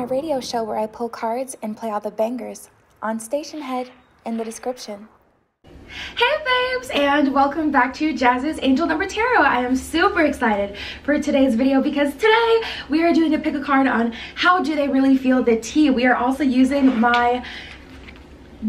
my radio show where I pull cards and play all the bangers on Station Head in the description. Hey babes, and welcome back to Jazz's Angel Number Tarot. I am super excited for today's video because today we are doing a pick a card on how do they really feel the tea. We are also using my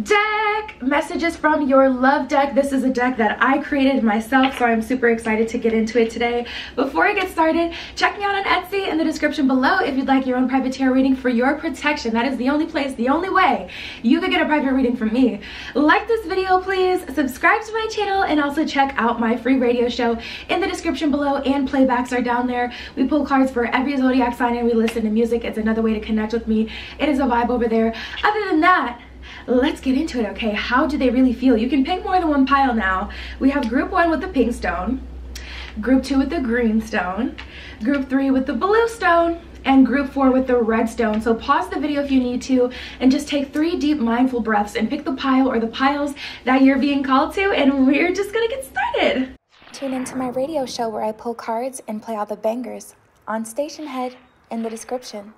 deck, Messages from Your Love deck. This is a deck that I created myself, so I'm super excited to get into it today. Before I get started, check me out on Etsy in the description below if you'd like your own private tarot reading for your protection. That is the only place, the only way you could get a private reading from me. Like this video, please, subscribe to my channel, and also check out my free radio show in the description below, and playbacks are down there. We pull cards for every zodiac sign and we listen to music. It's another way to connect with me. It is a vibe over there. Other than that, let's get into it, okay? How do they really feel? You can pick more than one pile now. We have group 1 with the pink stone, group 2 with the green stone, group 3 with the blue stone, and group 4 with the red stone. So pause the video if you need to and just take 3 deep mindful breaths and pick the pile or the piles that you're being called to, and we're just gonna get started. Tune into my radio show where I pull cards and play all the bangers on Station Head in the description.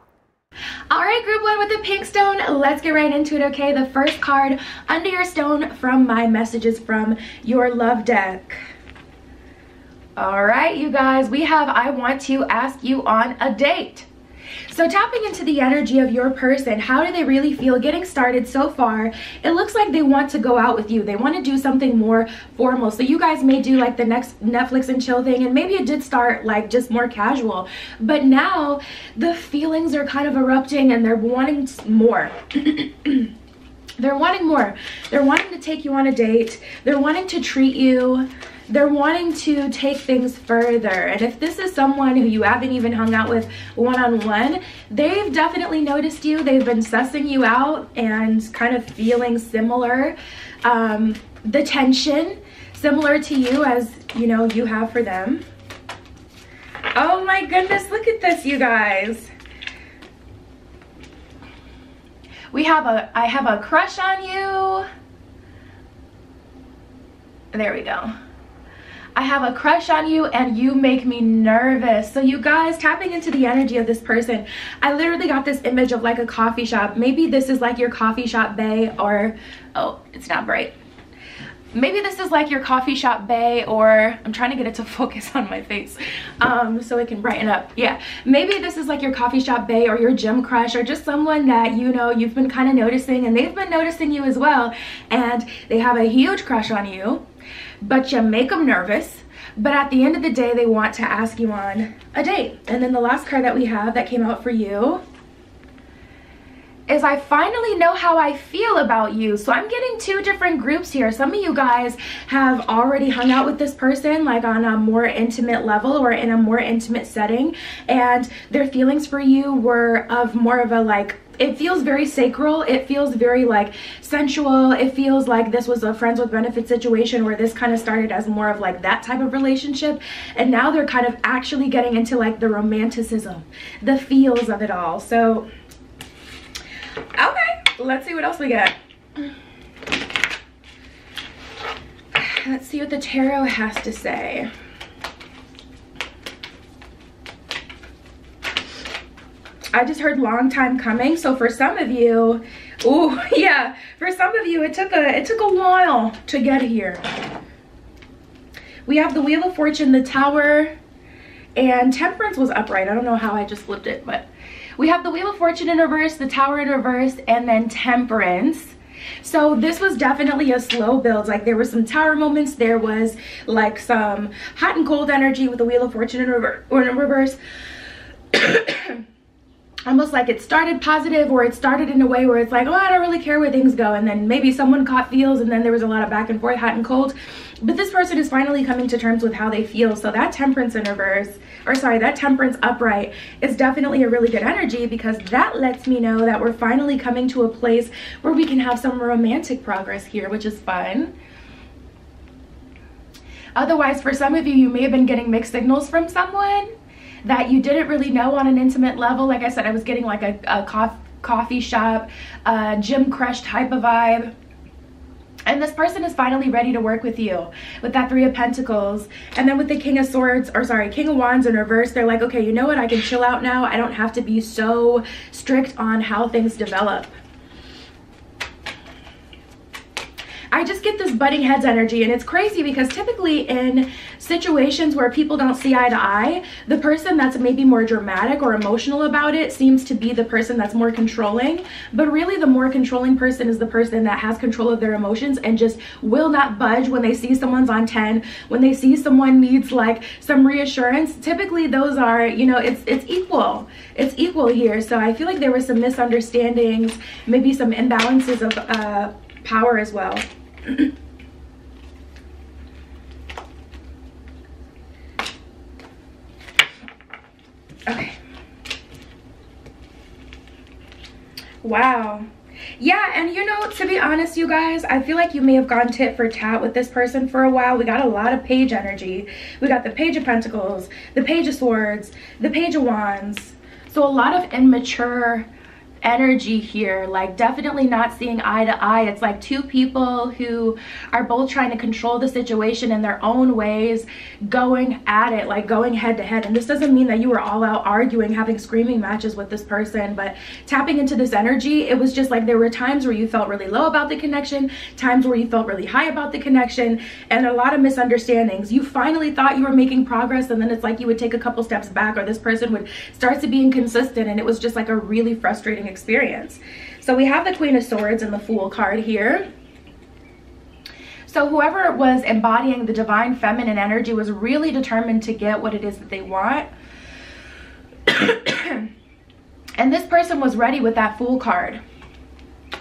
All right, group 1 with the pink stone, let's get right into it, okay? The first card under your stone from my Messages from Your Love deck. All right, you guys, we have I want to ask you on a date. So tapping into the energy of your person, how do they really feel getting started so far? It looks like they want to go out with you. They want to do something more formal. So you guys may do like the next Netflix and chill thing, and maybe it did start like just more casual, but now the feelings are kind of erupting and they're wanting more. They're wanting more. They're wanting to take you on a date. They're wanting to treat you. They're wanting to take things further. And if this is someone who you haven't even hung out with one-on-one, they've definitely noticed you. They've been sussing you out and kind of feeling similar. The tension, similar to you as, you know, you have for them. Oh my goodness, look at this, you guys. We have I have a crush on you. There we go. I have a crush on you and you make me nervous. So you guys, tapping into the energy of this person, I literally got this image of like a coffee shop. Maybe this is like your coffee shop bay, or, oh, it's not bright. Maybe this is like your coffee shop bay, or I'm trying to get it to focus on my face so it can brighten up. Yeah, maybe this is like your coffee shop bay or your gym crush, or just someone that, you know, you've been kind of noticing and they've been noticing you as well, and they have a huge crush on you, but you make them nervous. But at the end of the day, they want to ask you on a date. And then the last card that we have that came out for you is I finally know how I feel about you. So I'm getting 2 different groups here. Some of you guys have already hung out with this person like on a more intimate level or in a more intimate setting, and their feelings for you were of more of a like, it feels very sacral. It feels very like sensual. It feels like this was a friends with benefits situation where this kind of started as more of like that type of relationship, and now they're kind of actually getting into like the romanticism, the feels of it all. So okay, let's see what else we get. Let's see what the tarot has to say. I just heard long time coming. So for some of you, oh yeah, for some of you it took a while to get here. We have the Wheel of Fortune, the Tower, and Temperance was upright. I don't know how I just flipped it, but we have the Wheel of Fortune in reverse, the Tower in reverse, and then Temperance. So this was definitely a slow build. Like there were some Tower moments. There was like some hot and cold energy with the Wheel of Fortune in reverse. Almost like it started positive, or it started in a way where it's like, oh, I don't really care where things go, and then maybe someone caught feels, and then there was a lot of back and forth, hot and cold. But this person is finally coming to terms with how they feel. So that Temperance in reverse, or sorry, that Temperance upright is definitely a really good energy, because that lets me know that we're finally coming to a place where we can have some romantic progress here, which is fun. Otherwise, for some of you, you may have been getting mixed signals from someone that you didn't really know on an intimate level. Like I said, I was getting like a coffee shop, gym crush type of vibe. And this person is finally ready to work with you with that Three of Pentacles. And then with the King of Swords, or sorry, King of Wands in reverse, they're like, okay, you know what? I can chill out now. I don't have to be so strict on how things develop. I just get this butting heads energy, and it's crazy because typically in situations where people don't see eye to eye, the person that's maybe more dramatic or emotional about it seems to be the person that's more controlling. But really the more controlling person is the person that has control of their emotions and just will not budge when they see someone's on 10, when they see someone needs like some reassurance. Typically those are, you know, it's equal. It's equal here. So I feel like there were some misunderstandings, maybe some imbalances of power as well. Okay. Wow. Yeah, and you know, to be honest, you guys, I feel like you may have gone tit for tat with this person for a while. We got a lot of page energy. We got the Page of Pentacles, the Page of Swords, the Page of Wands. So a lot of immature energy here, like definitely not seeing eye to eye. It's like two people who are both trying to control the situation in their own ways, going at it, like going head to head. And this doesn't mean that you were all out arguing, having screaming matches with this person, but tapping into this energy, it was just like there were times where you felt really low about the connection, times where you felt really high about the connection, and a lot of misunderstandings. You finally thought you were making progress, and then it's like you would take a couple steps back, or this person would start to be inconsistent, and it was just like a really frustrating experience. So we have the Queen of Swords and the Fool card here. So whoever was embodying the divine feminine energy was really determined to get what it is that they want. And this person was ready with that Fool card.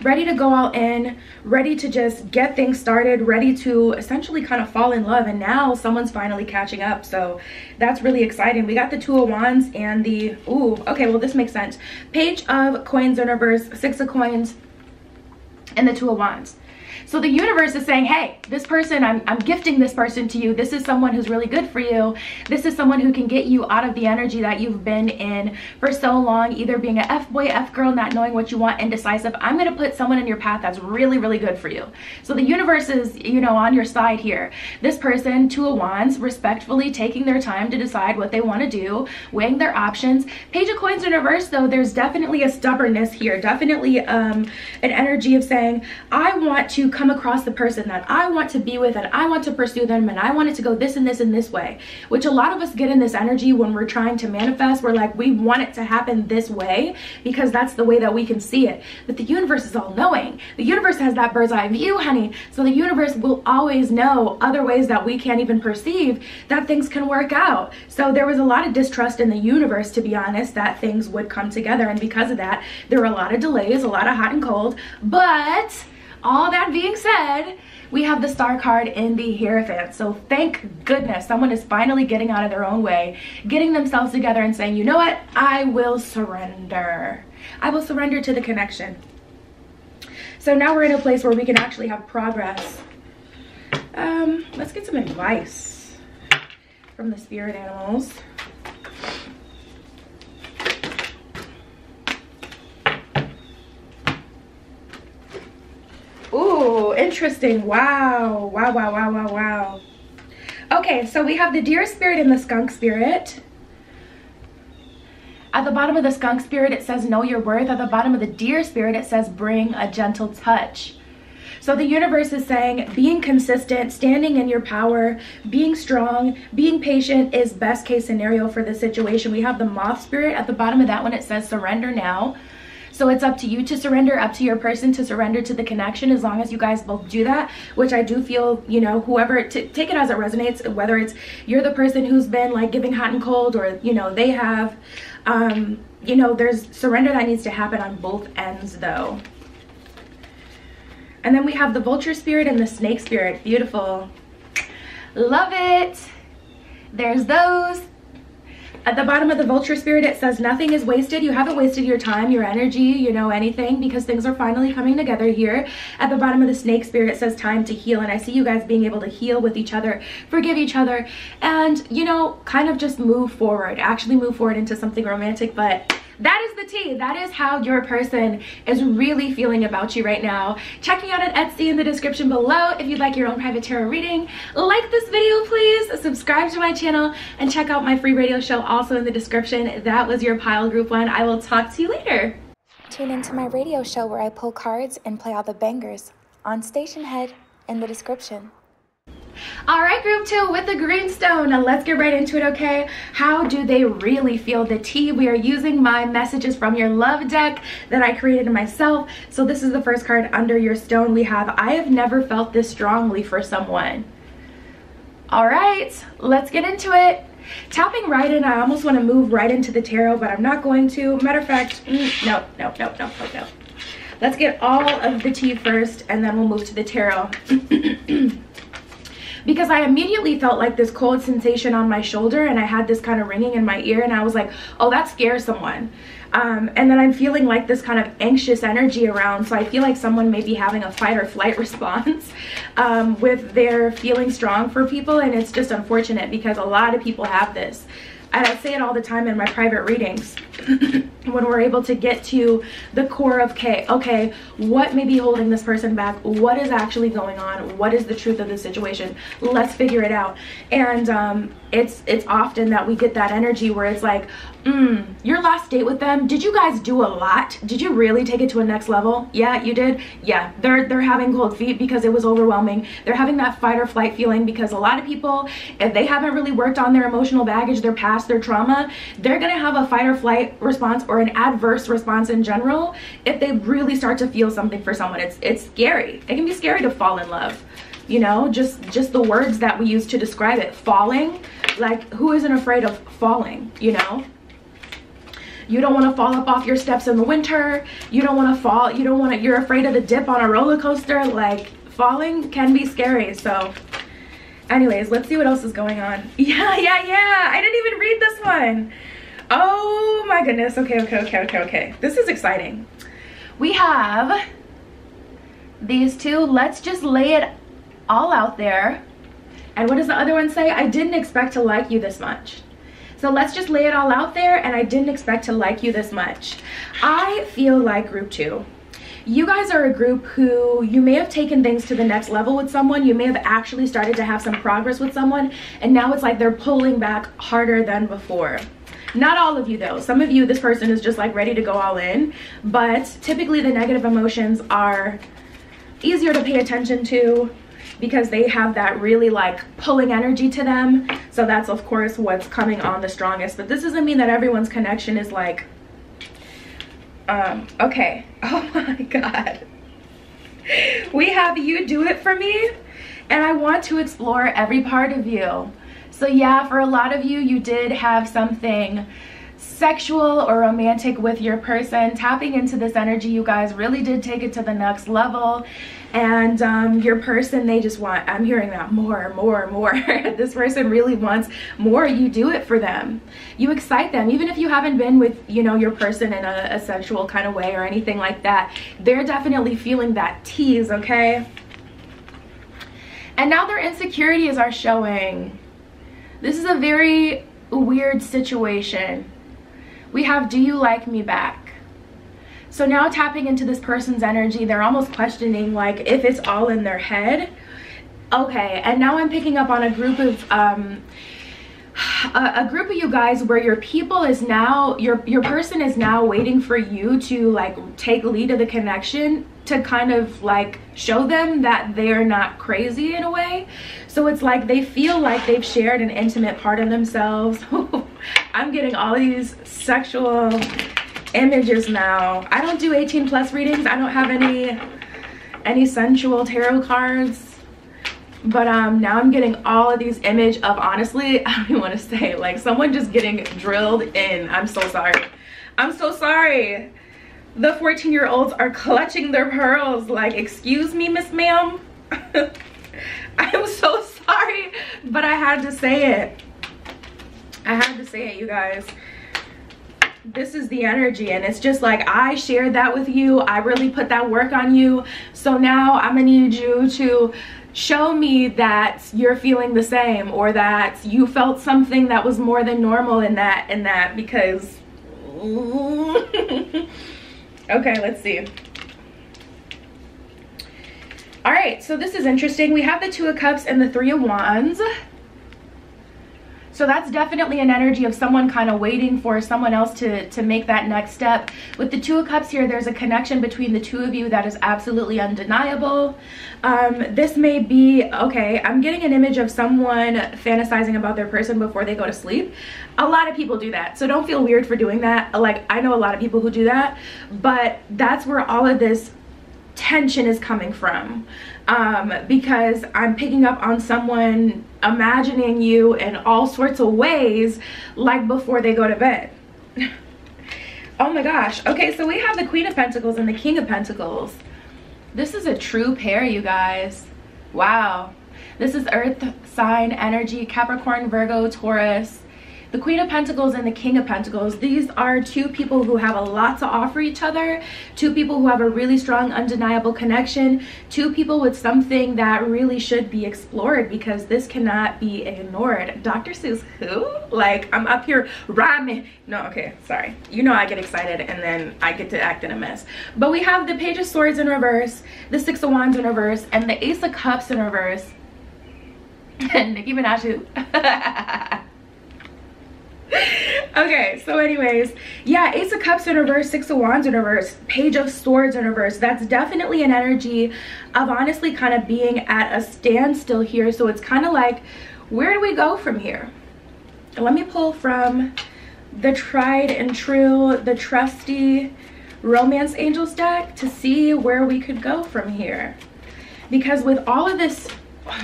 Ready to go all in, ready to just get things started, ready to essentially kind of fall in love. And now someone's finally catching up. So that's really exciting. We got the Two of Wands and the, ooh, okay, well, this makes sense. Page of Coins in reverse, Six of Coins, and the Two of Wands. So the universe is saying, hey, this person, I'm gifting this person to you. This is someone who's really good for you. This is someone who can get you out of the energy that you've been in for so long, either being an F-boy, F-girl, not knowing what you want, indecisive. I'm going to put someone in your path that's really, really good for you. So the universe is, you know, on your side here. This person, Two of Wands, respectfully taking their time to decide what they want to do, weighing their options. Page of Coins in reverse, though, there's definitely a stubbornness here. Definitely an energy of saying, I want to come across the person that I want to be with, and I want to pursue them, and I want it to go this and this and this way, which a lot of us get in this energy when we're trying to manifest. We're like, we want it to happen this way because that's the way that we can see it. But the universe is all knowing. The universe has that bird's eye view, honey. So the universe will always know other ways that we can't even perceive that things can work out. So there was a lot of distrust in the universe, to be honest, that things would come together. And because of that, there were a lot of delays, a lot of hot and cold. But all that being said, we have the Star card in the Hierophant. So thank goodness someone is finally getting out of their own way, getting themselves together and saying, you know what? I will surrender. I will surrender to the connection. So now we're in a place where we can actually have progress. Let's get some advice from the spirit animals. Ooh, interesting. Wow. Wow, wow, wow, wow, wow. Okay, so we have the Deer Spirit and the Skunk Spirit. At the bottom of the Skunk Spirit, it says, know your worth. At the bottom of the Deer Spirit, it says, bring a gentle touch. So the universe is saying being consistent, standing in your power, being strong, being patient is best case scenario for the situation. We have the Moth Spirit. At the bottom of that one, it says, surrender now. So it's up to you to surrender, up to your person to surrender to the connection, as long as you guys both do that, which I do feel, you know, whoever, take it as it resonates, whether it's you're the person who's been like giving hot and cold, or, you know, they have, you know, there's surrender that needs to happen on both ends though. And then we have the Vulture Spirit and the Snake Spirit. Beautiful. Love it. There's those. At the bottom of the Vulture Spirit, it says nothing is wasted. You haven't wasted your time, your energy, you know, anything, because things are finally coming together here. At the bottom of the Snake Spirit, it says time to heal. And I see you guys being able to heal with each other, forgive each other, and, you know, kind of just move forward, actually move forward into something romantic. But That is the tea. That is how your person is really feeling about you right now. Check me out at Etsy in the description below if you'd like your own private tarot reading. Like this video, please. Subscribe to my channel and check out my free radio show also in the description. That was your pile group 1. I will talk to you later. Tune into my radio show where I pull cards and play all the bangers on Station Head in the description. All right, group 2 with the greenstone. Now let's get right into it, okay? How do they really feel the tea? We are using my messages from your love deck that I created myself. So this is the first card under your stone. We have, I have never felt this strongly for someone. All right, let's get into it. Tapping right in, I almost want to move right into the tarot, but I'm not going to. Matter of fact, no. Let's get all of the tea first, and then we'll move to the tarot. Because I immediately felt like this cold sensation on my shoulder, and I had this kind of ringing in my ear, and I was like, oh, that scares someone. And then I'm feeling like this kind of anxious energy around, so I feel like someone may be having a fight or flight response with their feeling strong for people, and it's just unfortunate because a lot of people have this. And I say it all the time in my private readings when we're able to get to the core of, okay, what may be holding this person back? What is actually going on? What is the truth of the situation? Let's figure it out. And it's often that we get that energy where it's like, your last date with them, did you guys do a lot? Did you really take it to a next level? Yeah, you did. Yeah, they're having cold feet because it was overwhelming. They're having that fight or flight feeling because a lot of people, if they haven't really worked on their emotional baggage, their past, their trauma, they're gonna have a fight or flight response or an adverse response in general if they really start to feel something for someone. It's scary. It can be scary to fall in love. You know, just the words that we use to describe it. Falling, like who isn't afraid of falling, you know? You don't want to fall up off your steps in the winter. You don't want to fall. You're afraid of the dip on a roller coaster. Like, falling can be scary. So anyways, let's see what else is going on. Yeah. I didn't even read this one. Oh my goodness. Okay. This is exciting. We have these two. Let's just lay it all out there. And what does the other one say? I didn't expect to like you this much. So let's just lay it all out there, and I didn't expect to like you this much. I feel like group 2, you guys are a group who you may have taken things to the next level with someone. You may have actually started to have some progress with someone, and now it's like they're pulling back harder than before. Not all of you though. Some of you, this person is just like ready to go all in, but typically the negative emotions are easier to pay attention to because they have that really like pulling energy to them. So that's of course what's coming on the strongest, but this doesn't mean that everyone's connection is like okay. Oh my god, we have you do it for me, and I want to explore every part of you. So yeah, for a lot of you, you did have something sexual or romantic with your person. Tapping into this energy, you guys really did take it to the next level. And your person, they just want, I'm hearing that more. This person really wants more. You do it for them. You excite them. Even if you haven't been with, you know, your person in a sexual kind of way or anything like that, they're definitely feeling that tease, okay? And now their insecurities are showing. This is a very weird situation. We have, do you like me back? So now tapping into this person's energy, they're almost questioning like if it's all in their head. Okay, and now I'm picking up on a group of you guys where your people is now, your person is now waiting for you to like take lead of the connection to kind of like show them that they're not crazy in a way. So it's like they feel like they've shared an intimate part of themselves. I'm getting all these sexual images now. I don't do 18+ readings. I don't have any sensual tarot cards, but now I'm getting all of these image of, honestly, I don't even want to say, like someone just getting drilled in. I'm so sorry. The 14-year-olds are clutching their pearls like, excuse me, Miss Ma'am. I'm so sorry, but I had to say it. You guys. This is the energy, and it's just like, I shared that with you. I really put that work on you. So now I'm gonna need you to show me that you're feeling the same, or that you felt something that was more than normal in that, because Okay, let's see. All right, so this is interesting. We have the Two of Cups and the Three of Wands. So that's definitely an energy of someone kind of waiting for someone else to make that next step. With the Two of Cups here, there's a connection between the two of you that is absolutely undeniable. This may be, okay, I'm getting an image of someone fantasizing about their person before they go to sleep. A lot of people do that, so don't feel weird for doing that. Like, I know a lot of people who do that, but that's where all of this tension is coming from, because I'm picking up on someone imagining you in all sorts of ways, like before they go to bed. Oh my gosh. Okay, so we have the Queen of Pentacles and the King of Pentacles. This is a true pair, you guys. Wow. This is earth sign energy, Capricorn, Virgo, Taurus. The Queen of Pentacles and the King of Pentacles, these are two people who have a lot to offer each other, two people who have a really strong, undeniable connection, two people with something that really should be explored, because this cannot be ignored. Dr. Seuss, who? Like, I'm up here rhyming. No, okay, sorry. You know I get excited and then I get to act in a mess. But we have the Page of Swords in reverse, the Six of Wands in reverse, and the Ace of Cups in reverse. And Nicki Minaj. Okay, so anyways, yeah, Ace of Cups in reverse, Six of Wands in reverse, Page of Swords in reverse. That's definitely an energy of honestly kind of being at a standstill here. So it's kind of like, where do we go from here? Let me pull from the tried and true, the trusty Romance Angels deck to see where we could go from here. Because with all of this,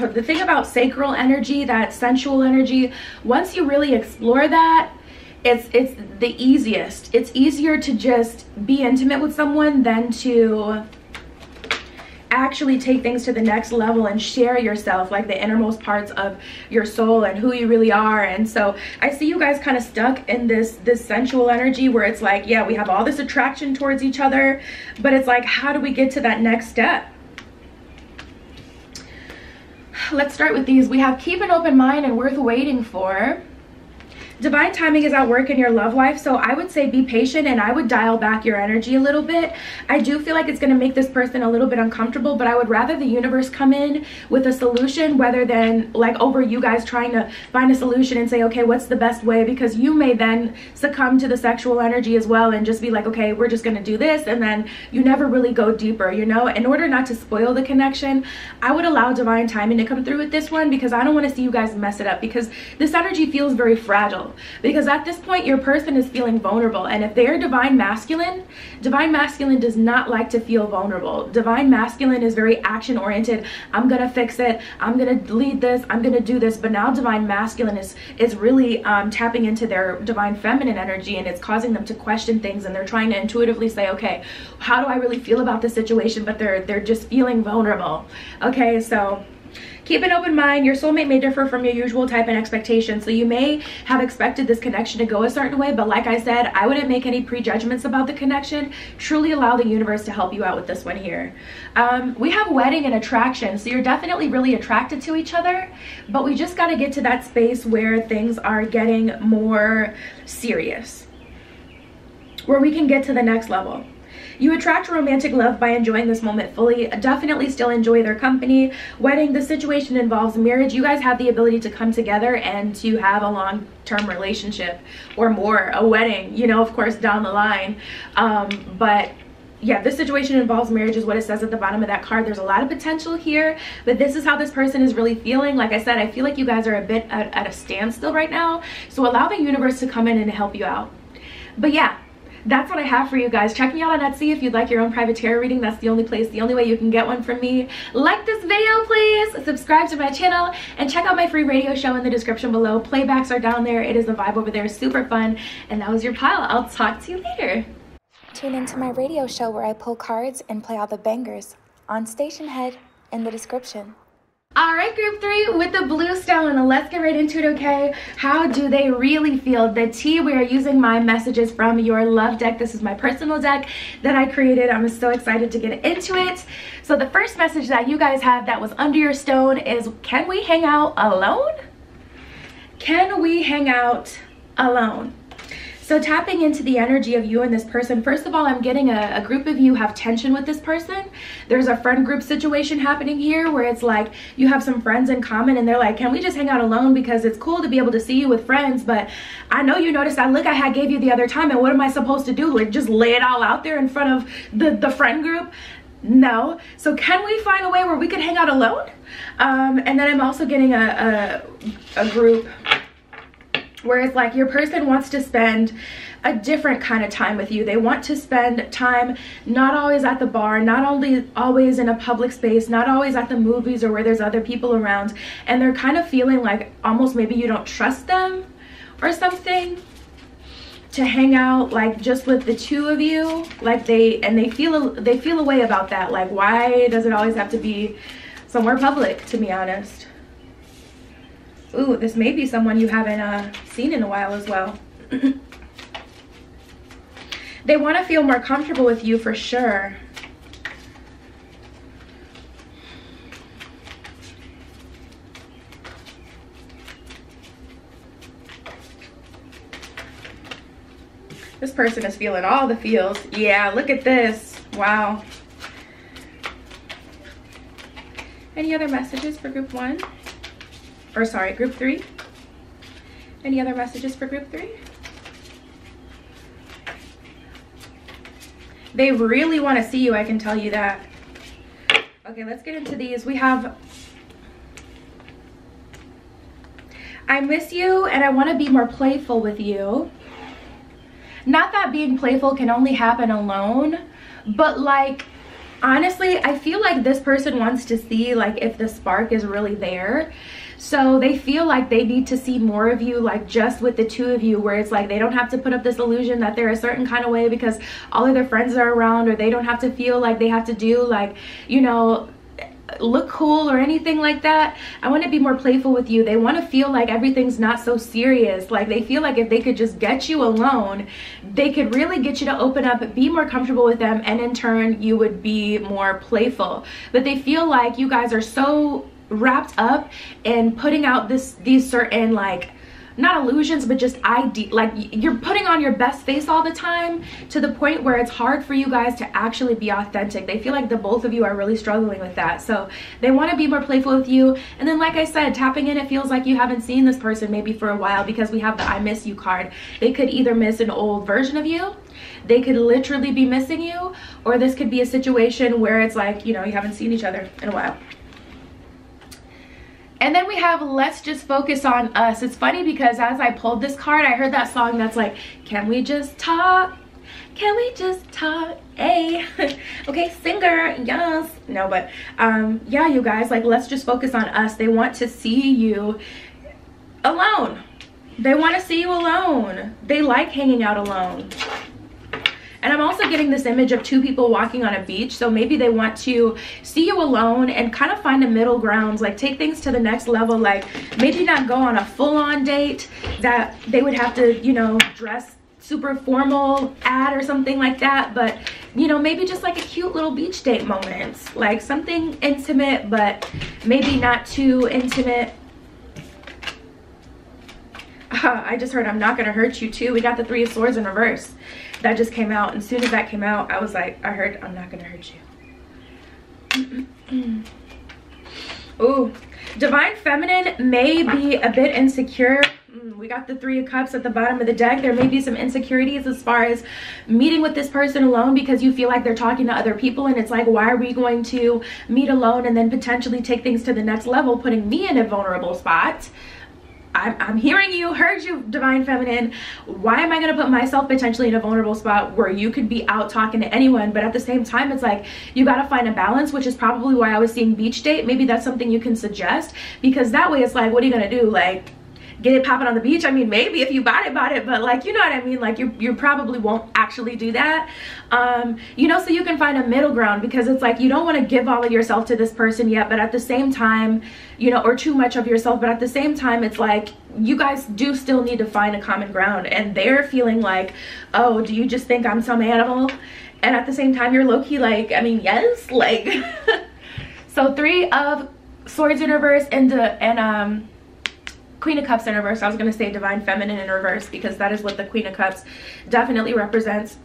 the thing about sacral energy, that sensual energy, once you really explore that, it's the easiest. It's easier to just be intimate with someone than to actually take things to the next level and share yourself, like the innermost parts of your soul and who you really are. And so I see you guys kind of stuck in this sensual energy where it's like, yeah, we have all this attraction towards each other, but it's like, how do we get to that next step? Let's start with these. We have keep an open mind and worth waiting for. Divine timing is at work in your love life, so I would say be patient, and I would dial back your energy a little bit. I do feel like it's going to make this person a little bit uncomfortable, but I would rather the universe come in with a solution rather than like over you guys trying to find a solution and say, okay, what's the best way? Because you may then succumb to the sexual energy as well and just be like, okay, we're just going to do this, and then you never really go deeper, you know? In order not to spoil the connection, I would allow divine timing to come through with this one, because I don't want to see you guys mess it up, because this energy feels very fragile. Because at this point your person is feeling vulnerable, and if they're divine masculine does not like to feel vulnerable. Divine masculine is very action oriented. I'm gonna fix it, I'm gonna lead this, I'm gonna do this. But now divine masculine is really tapping into their divine feminine energy, and it's causing them to question things, and they're trying to intuitively say, okay, how do I really feel about this situation? But they're just feeling vulnerable. Okay, so keep an open mind. Your soulmate may differ from your usual type and expectation. So you may have expected this connection to go a certain way, but like I said, I wouldn't make any prejudgments about the connection. Truly allow the universe to help you out with this one here. We have wedding and attraction. So you're definitely really attracted to each other, but we just got to get to that space where things are getting more serious, where we can get to the next level. You attract romantic love by enjoying this moment fully. Definitely still enjoy their company. Wedding, the situation involves marriage. You guys have the ability to come together and to have a long-term relationship or more, a wedding, you know, of course, down the line. But yeah, this situation involves marriage is what it says at the bottom of that card. There's a lot of potential here, but this is how this person is really feeling. Like I said, I feel like you guys are a bit at a standstill right now. So allow the universe to come in and help you out. But yeah, that's what I have for you guys. Check me out on Etsy if you'd like your own private tarot reading. That's the only place, the only way you can get one from me. Like this video, please. Subscribe to my channel and check out my free radio show in the description below. Playbacks are down there. It is a vibe over there. Super fun. And that was your pile. I'll talk to you later. Tune into my radio show where I pull cards and play all the bangers on Station Head in the description. All right, group 3 with the blue stone. Let's get right into it, okay? How do they really feel? The tea, we are using my messages from your love deck. This is my personal deck that I created. I'm so excited to get into it. So the first message that you guys have that was under your stone is, can we hang out alone? Can we hang out alone? So tapping into the energy of you and this person, first of all, I'm getting a group of you have tension with this person. There's a friend group situation happening here where it's like you have some friends in common and they're like, can we just hang out alone, because it's cool to be able to see you with friends, but I know you noticed that look I gave you the other time, and what am I supposed to do? Like just lay it all out there in front of the friend group? No. So can we find a way where we could hang out alone? And then I'm also getting a group where it's like your person wants to spend a different kind of time with you. They want to spend time not always at the bar, not only always in a public space, not always at the movies or where there's other people around, and they're kind of feeling like almost maybe you don't trust them or something, to hang out like just with the two of you. Like they feel a way about that. Like, why does it always have to be somewhere public, to be honest? Ooh, this may be someone you haven't seen in a while as well. They want to feel more comfortable with you for sure. This person is feeling all the feels. Yeah, look at this. Wow. Any other messages for group 1? Or sorry, group 3? Any other messages for group 3? They really want to see you, I can tell you that. Okay, let's get into these. We have, I miss you and I want to be more playful with you. Not that being playful can only happen alone, but like, honestly, I feel like this person wants to see like if the spark is really there. So they feel like they need to see more of you, like just with the two of you, where it's like they don't have to put up this illusion that they're a certain kind of way because all of their friends are around, or they don't have to feel like they have to do like, you know, look cool or anything like that. I want to be more playful with you. They want to feel like everything's not so serious. Like they feel like if they could just get you alone, they could really get you to open up, be more comfortable with them, and in turn you would be more playful. But they feel like you guys are so wrapped up in putting out these certain, like, not illusions, but just like you're putting on your best face all the time, to the point where it's hard for you guys to actually be authentic. They feel like the both of you are really struggling with that. So they want to be more playful with you. And then, like I said, tapping in, it feels like you haven't seen this person maybe for a while, because we have the I miss you card. They could either miss an old version of you, they could literally be missing you, or this could be a situation where it's like, you know, you haven't seen each other in a while. And then we have let's just focus on us. It's funny because as I pulled this card, I heard that song that's like, can we just talk? Can we just talk? Hey. Okay, singer, yes. No, but yeah, you guys, like, let's just focus on us. They want to see you alone. They want to see you alone. They like hanging out alone. And I'm also getting this image of two people walking on a beach. So maybe they want to see you alone and kind of find a middle ground, like take things to the next level. Like maybe not go on a full-on date that they would have to, you know, dress super formal at or something like that. But, you know, maybe just like a cute little beach date moment. Like something intimate, but maybe not too intimate. I just heard I'm not going to hurt you too. We got the 3 of Swords in reverse. That just came out, and as soon as that came out, I was like, I heard I'm not gonna hurt you. Ooh, Divine Feminine may be a bit insecure. We got the 3 of Cups at the bottom of the deck. There may be some insecurities as far as meeting with this person alone, because you feel like they're talking to other people, and it's like, why are we going to meet alone and then potentially take things to the next level, putting me in a vulnerable spot? I'm hearing you, heard you, Divine Feminine. Why am I going to put myself potentially in a vulnerable spot where you could be out talking to anyone? But at the same time, it's like, you got to find a balance, which is probably why I was seeing beach date. Maybe that's something you can suggest, because that way it's like, what are you going to do? Like, get it popping on the beach? I mean, maybe if you bought it, but like, you know what I mean? Like you probably won't actually do that. You know, so you can find a middle ground, because it's like, you don't want to give all of yourself to this person yet, but at the same time, you know, or too much of yourself, but at the same time, it's like, you guys do still need to find a common ground, and they're feeling like, oh, do you just think I'm some animal? And at the same time, you're low-key like, I mean, yes, like, so 3 of Swords in reverse and Queen of Cups in reverse. I was going to say Divine Feminine in reverse because that is what the Queen of Cups definitely represents.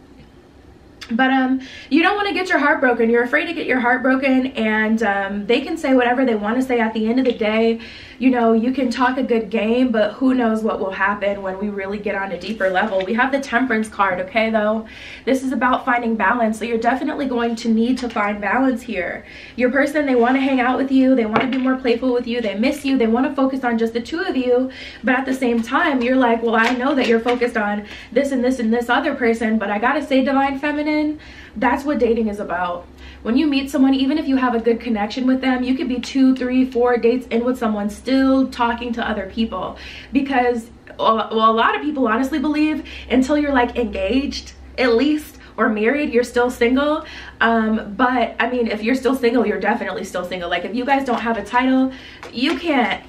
But you don't want to get your heart broken. You're afraid to get your heart broken, and they can say whatever they want to say. At the end of the day, you know, you can talk a good game, but who knows what will happen when we really get on a deeper level. We have the Temperance card, okay, though. This is about finding balance, so you're definitely going to need to find balance here. Your person, they want to hang out with you. They want to be more playful with you. They miss you. They want to focus on just the two of you, but at the same time, you're like, well, I know that you're focused on this and this and this other person, but I gotta say, Divine Feminine, that's what dating is about. When you meet someone, even if you have a good connection with them, you could be 2, 3, 4 dates in with someone still talking to other people, because well, a lot of people honestly believe until you're like engaged at least or married, you're still single. But I mean, if you're still single, you're definitely still single. Like, if you guys don't have a title, you can't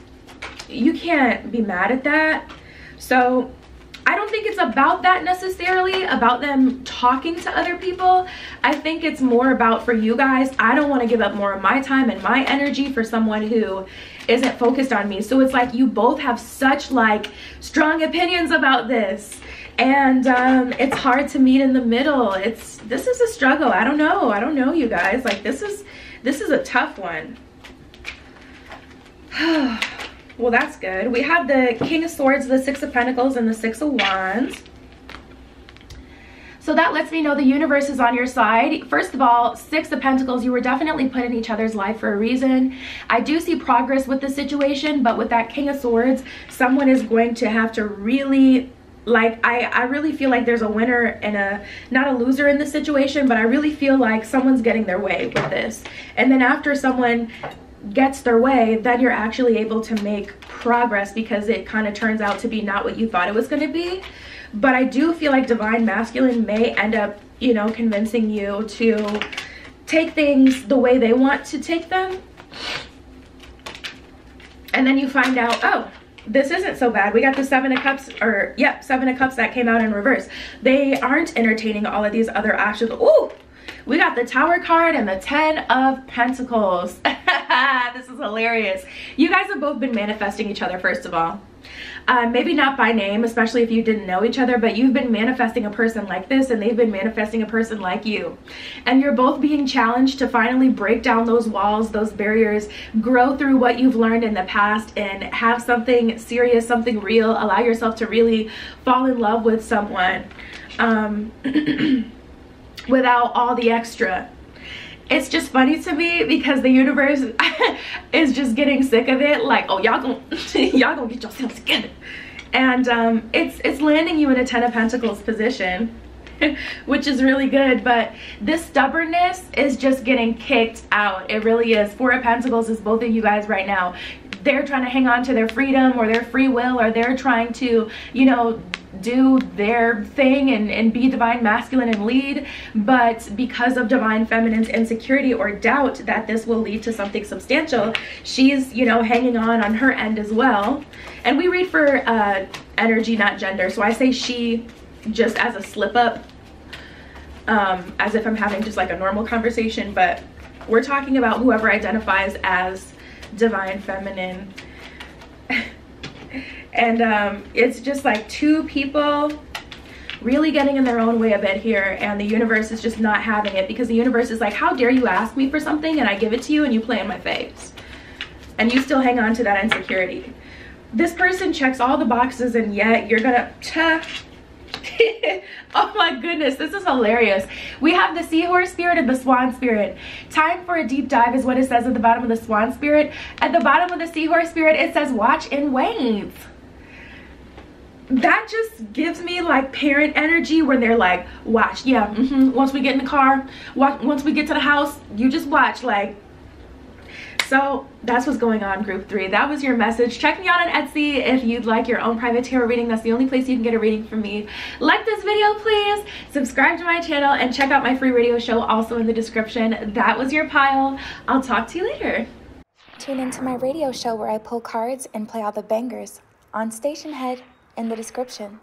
be mad at that. So I don't think it's about that necessarily, about them talking to other people. I think it's more about, for you guys, I don't want to give up more of my time and my energy for someone who isn't focused on me. So it's like you both have such like strong opinions about this, and it's hard to meet in the middle. This is a struggle. I don't know, you guys. Like, this is a tough one. Well, that's good. We have the King of Swords, the Six of Pentacles, and the Six of Wands. So that lets me know the universe is on your side. First of all, Six of Pentacles, you were definitely put in each other's life for a reason. I do see progress with the situation, but with that King of Swords, someone is going to have to really, like, I really feel like there's a winner and not a loser in this situation, but I really feel like someone's getting their way with this. And then after someone gets their way, then you're actually able to make progress, because it kind of turns out to be not what you thought it was going to be. But I do feel like Divine Masculine may end up, you know, convincing you to take things the way they want to take them, and then you find out, oh, this isn't so bad. We got the Seven of Cups, or yep, Seven of Cups that came out in reverse. They aren't entertaining all of these other options. Ooh, we got the Tower card and the Ten of Pentacles. This is hilarious. You guys have both been manifesting each other, first of all. Maybe not by name, especially if you didn't know each other, but you've been manifesting a person like this, and they've been manifesting a person like you. And you're both being challenged to finally break down those walls, those barriers, grow through what you've learned in the past, and have something serious, something real. Allow yourself to really fall in love with someone without all the extra. It's just funny to me because the universe is just getting sick of it. Like, oh, y'all gonna get yourselves together. And it's landing you in a Ten of Pentacles position, which is really good. But this stubbornness is just getting kicked out. It really is. Four of Pentacles is both of you guys right now. They're trying to hang on to their freedom or their free will, or they're trying to, you know, do their thing and be Divine Masculine and lead, but because of Divine Feminine's insecurity or doubt that this will lead to something substantial, she's, you know, hanging on her end as well. And we read for energy, not gender, so I say she just as a slip up, as if I'm having just like a normal conversation, but we're talking about whoever identifies as Divine Feminine. And it's just like two people really getting in their own way a bit here, and the universe is just not having it, because the universe is like, how dare you ask me for something and I give it to you and you play in my face, and you still hang on to that insecurity. This person checks all the boxes, and yet you're gonna oh my goodness, this is hilarious. We have the Seahorse Spirit and the Swan Spirit. Time for a deep dive is what it says at the bottom of the Swan Spirit. At the bottom of the Seahorse Spirit, it says watch and wait. That just gives me like parent energy, where they're like, watch, yeah, once we get in the car, once we get to the house, you just watch. Like, so that's what's going on, group 3. That was your message. Check me out on Etsy if you'd like your own private tarot reading. That's the only place you can get a reading from me. Like this video, please. Subscribe to my channel and check out my free radio show also in the description. That was your pile. I'll talk to you later. Tune into my radio show where I pull cards and play all the bangers on Station Head in the description.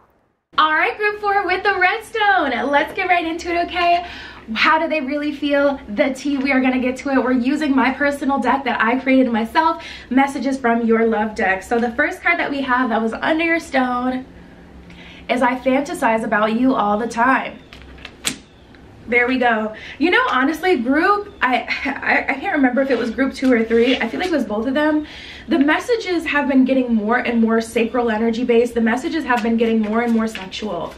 All right, group 4 with the redstone. Let's get right into it, okay? How do they really feel? The tea, we are going to get to it. We're using my personal deck that I created myself, messages from your love deck. So the first card that we have that was under your stone is I fantasize about you all the time. There we go. You know, honestly, group, I can't remember if it was group 2 or 3. I feel like it was both of them. The messages have been getting more and more sacral energy based. The messages have been getting more and more sexual,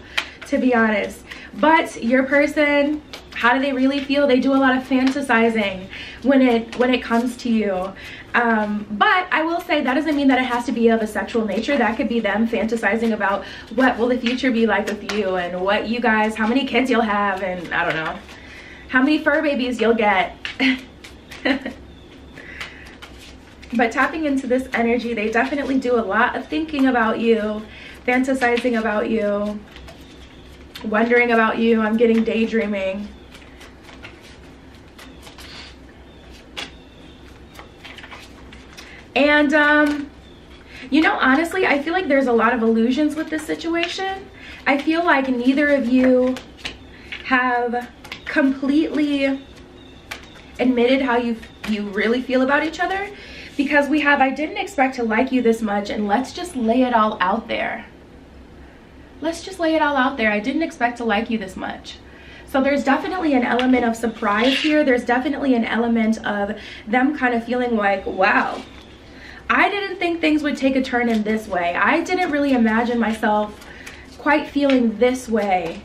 to be honest. But your person, how do they really feel? They do a lot of fantasizing when it comes to you. But I will say that doesn't mean that it has to be of a sexual nature. That could be them fantasizing about what will the future be like with you, and what you guys, how many kids you'll have, and I don't know, how many fur babies you'll get. But tapping into this energy, they definitely do a lot of thinking about you, fantasizing about you, wondering about you. I'm getting daydreaming. And you know, honestly, I feel like there's a lot of illusions with this situation. I feel like neither of you have completely admitted how you really feel about each other, because we have, I didn't expect to like you this much, and let's just lay it all out there. Let's just lay it all out there. I didn't expect to like you this much. So there's definitely an element of surprise here. There's definitely an element of them kind of feeling like, wow, I didn't think things would take a turn in this way. I didn't really imagine myself quite feeling this way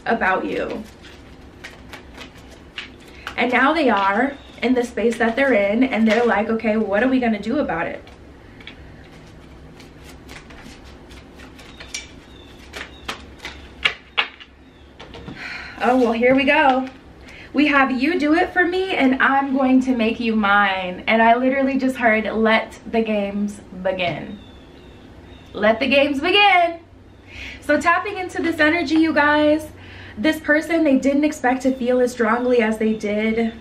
about you. And now they are in the space that they're in, and they're like, okay, what are we going to do about it? Oh, well, here we go. We have you do it for me, and I'm going to make you mine. And I literally just heard, let the games begin. Let the games begin. So tapping into this energy, you guys, this person, they didn't expect to feel as strongly as they do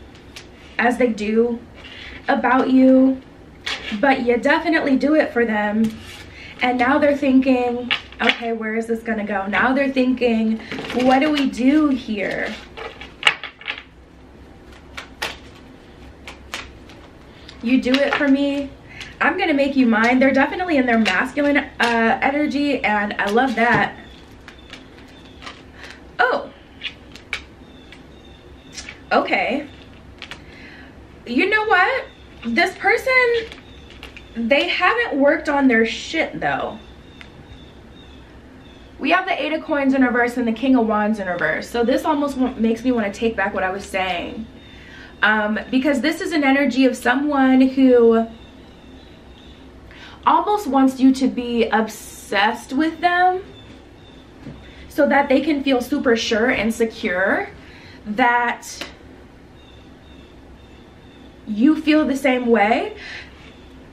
about you, but you definitely do it for them. And now they're thinking, okay, where is this gonna go? Now they're thinking, what do we do here? You do it for me, I'm gonna make you mine. They're definitely in their masculine energy, and I love that. Oh, okay. You know what? This person, they haven't worked on their shit though. We have the 8 of Coins in reverse and the King of Wands in reverse. So this almost makes me want to take back what I was saying. Because this is an energy of someone who almost wants you to be obsessed with them, so that they can feel super sure and secure that you feel the same way.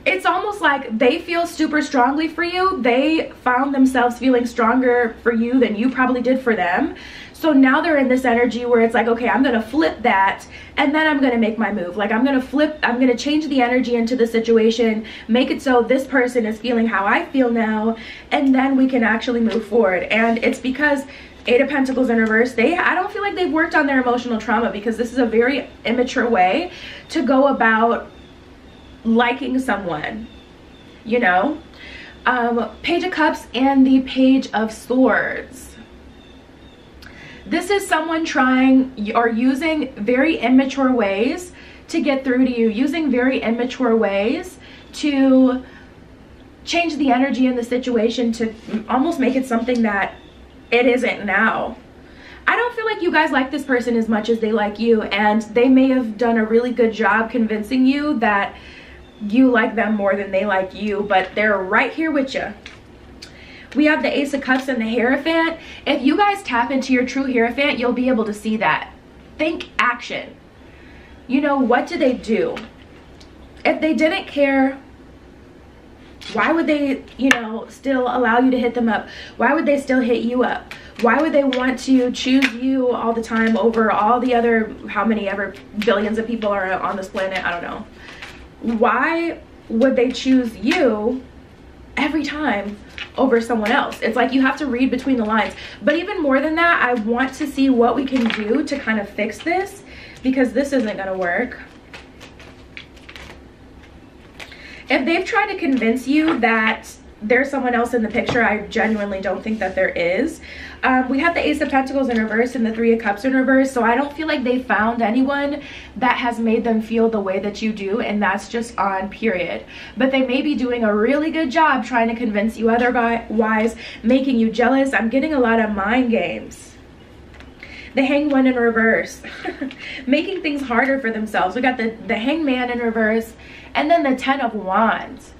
It's almost like they feel super strongly for you. They found themselves feeling stronger for you than you probably did for them. So now they're in this energy where it's like, okay, I'm gonna flip that, and then I'm gonna make my move. Like, I'm gonna change the energy into the situation, make it so this person is feeling how I feel now, and then we can actually move forward. And it's because 8 of Pentacles in reverse, I don't feel like they've worked on their emotional trauma, because this is a very immature way to go about liking someone, you know? Page of Cups and the Page of Swords. This is someone trying or using very immature ways to get through to you, using very immature ways to change the energy in the situation, to almost make it something that it isn't now. I don't feel like you guys like this person as much as they like you, and they may have done a really good job convincing you that you like them more than they like you, but they're right here with you. We have the Ace of Cups and the Hierophant. If you guys tap into your true Hierophant, you'll be able to see that. Think action. You know, what do they do? If they didn't care, why would they, you know, still allow you to hit them up? Why would they still hit you up? Why would they want to choose you all the time over all the other, how many ever billions of people are on this planet? I don't know. Why would they choose you every time over someone else. It's like you have to read between the lines. But even more than that, I want to see what we can do to kind of fix this, because this isn't going to work. If they've tried to convince you that there's someone else in the picture, I genuinely don't think that there is. We have the Ace of Pentacles in reverse and the Three of Cups in reverse, so I don't feel like they found anyone that has made them feel the way that you do, and that's just on, period. But they may be doing a really good job trying to convince you otherwise, making you jealous. I'm getting a lot of mind games. The Hanged One in reverse. Making things harder for themselves. We got the Hanged Man in reverse, and then the Ten of Wands.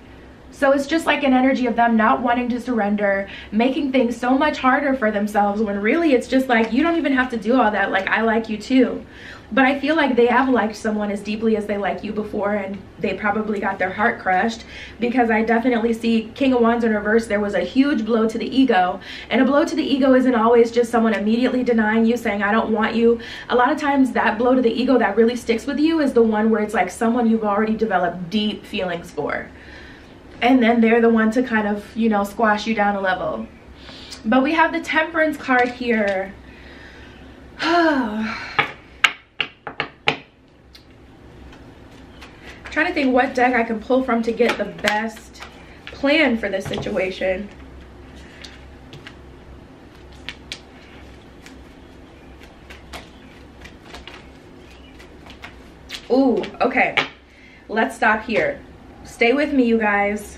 So it's just like an energy of them not wanting to surrender, making things so much harder for themselves, when really it's just like, you don't even have to do all that. Like, I like you too. But I feel like they have liked someone as deeply as they like you before, and they probably got their heart crushed, because I definitely see King of Wands in reverse. There was a huge blow to the ego, and a blow to the ego isn't always just someone immediately denying you, saying I don't want you. A lot of times that blow to the ego that really sticks with you is the one where it's like someone you've already developed deep feelings for, and then they're the one to kind of, you know, squash you down a level. But we have the Temperance card here. Trying to think what deck I can pull from to get the best plan for this situation. Ooh, okay. Let's stop here. Stay with me, you guys.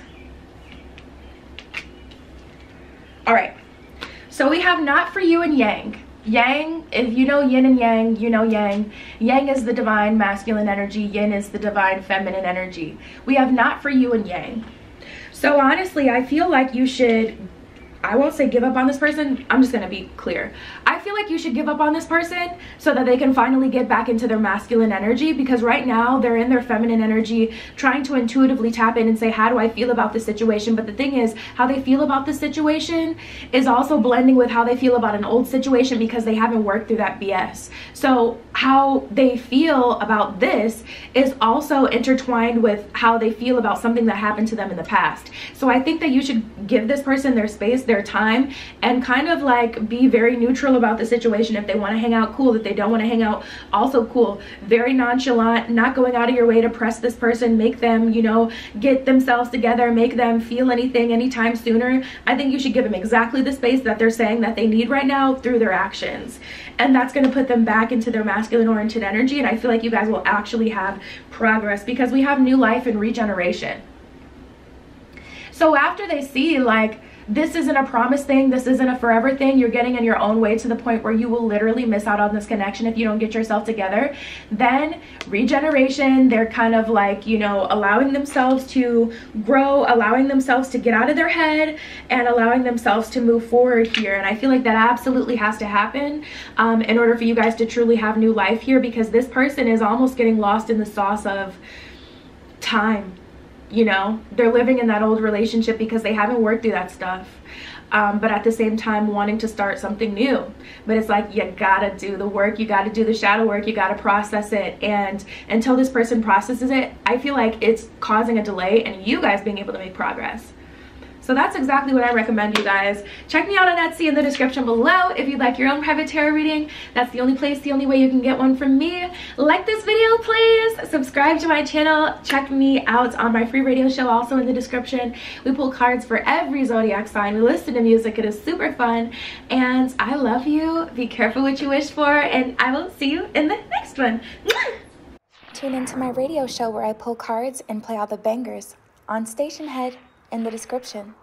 All right. So we have Not For You and Yang. Yang, if you know yin and yang, you know yang. Yang is the divine masculine energy. Yin is the divine feminine energy. We have Not For You and Yang. So honestly, I feel like you should, I won't say give up on this person. I'm just going to be clear. I feel like you should give up on this person so that they can finally get back into their masculine energy, because right now they're in their feminine energy, trying to intuitively tap in and say, how do I feel about this situation? But the thing is, how they feel about this situation is also blending with how they feel about an old situation, because they haven't worked through that BS. So how they feel about this is also intertwined with how they feel about something that happened to them in the past. So I think that you should give this person their space, their time, and kind of like be very neutral about the situation. If they want to hang out, cool. If they don't want to hang out, also cool. Very nonchalant, not going out of your way to press this person, make them, you know, get themselves together, make them feel anything anytime sooner. I think you should give them exactly the space that they're saying that they need right now through their actions, and that's going to put them back into their masculine oriented energy. And I feel like you guys will actually have progress, because we have new life and regeneration. So after they see like, this isn't a promise thing, this isn't a forever thing, you're getting in your own way to the point where you will literally miss out on this connection if you don't get yourself together, then regeneration, they're kind of like, you know, allowing themselves to grow, allowing themselves to get out of their head, and allowing themselves to move forward here. And I feel like that absolutely has to happen in order for you guys to truly have new life here, because this person is almost getting lost in the sauce of time. You know, they're living in that old relationship because they haven't worked through that stuff, but at the same time wanting to start something new. But it's like, you gotta do the work, you gotta do the shadow work, you gotta process it, and until this person processes it, I feel like it's causing a delay in you guys being able to make progress. So that's exactly what I recommend, you guys. Check me out on Etsy in the description below if you'd like your own private tarot reading. That's the only place, the only way you can get one from me. Like this video, please. Subscribe to my channel. Check me out on my free radio show, also in the description. We pull cards for every zodiac sign. We listen to music. It is super fun. And I love you. Be careful what you wish for. And I will see you in the next one. Tune into my radio show where I pull cards and play all the bangers on Station Head in the description.